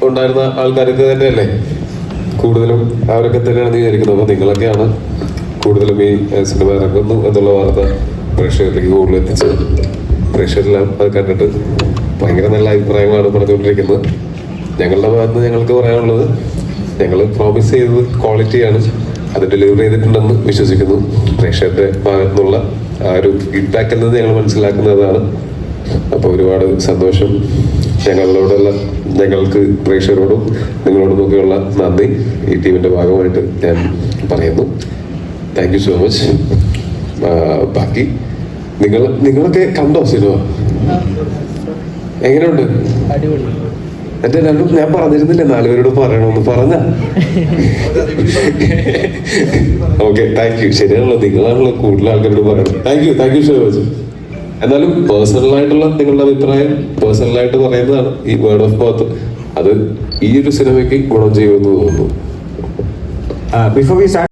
ഉണ്ടായിരുന്ന ആൾക്കാർക്ക് തന്നെയല്ലേ കൂടുതലും, അവരൊക്കെ തന്നെയാണ് വിചാരിക്കുന്നത്. അപ്പൊ നിങ്ങളൊക്കെയാണ് കൂടുതലും ഈ സിനിമ ഇറങ്ങുന്നു എന്നുള്ള വാർത്ത പ്രേക്ഷകരിലേക്ക് കൂടുതൽ എത്തിച്ചത്. പ്രേക്ഷകരെല്ലാം അത് കണ്ടിട്ട് ഭയങ്കര നല്ല അഭിപ്രായങ്ങളാണ് പറഞ്ഞുകൊണ്ടിരിക്കുന്നത്. ഞങ്ങളുടെ ഭാഗത്ത് ഞങ്ങൾക്ക് പറയാനുള്ളത്, ഞങ്ങൾ പ്രോമിസ് ചെയ്തത് ക്വാളിറ്റിയാണ്, അത് ഡെലിവർ ചെയ്തിട്ടുണ്ടെന്ന് വിശ്വസിക്കുന്നു. പ്രേക്ഷകരുടെ ഭാഗത്തുനിന്നുള്ള ആ ഒരു ഫീഡ്ബാക്കിൽ നിന്ന് ഞങ്ങൾ മനസ്സിലാക്കുന്നതാണ്. അപ്പോൾ ഒരുപാട് സന്തോഷം. ഞങ്ങൾക്ക് പ്രേക്ഷകരോടും നിങ്ങളോടും ഒക്കെയുള്ള നന്ദി ഈ ടീമിന്റെ ഭാഗമായിട്ട് ഞാൻ പറയുന്നു. Thank you so much. ബാക്കി നിങ്ങളൊക്കെ കണ്ടോ സിനിമ? എങ്ങനെയുണ്ട്? എന്റെ രണ്ടും ഞാൻ പറഞ്ഞിരുന്നില്ലേ 4 പേരോട് പറയണമെന്ന് പറഞ്ഞ. Okay, thank you. ശരിയാണല്ലോ, നിങ്ങളാണല്ലോ കൂടുതൽ ആൾക്കാരോട് പറയണം. Thank you so much. എന്നാലും പേഴ്സണലായിട്ടുള്ള നിങ്ങളുടെ അഭിപ്രായം പേഴ്സണലായിട്ട് പറയുന്നതാണ്. ഈ വേർഡ് ഓഫ് മൗത്ത് അത് ഈ ഒരു സിനിമയ്ക്ക് ഗുണം ചെയ്യുമെന്ന് തോന്നുന്നു.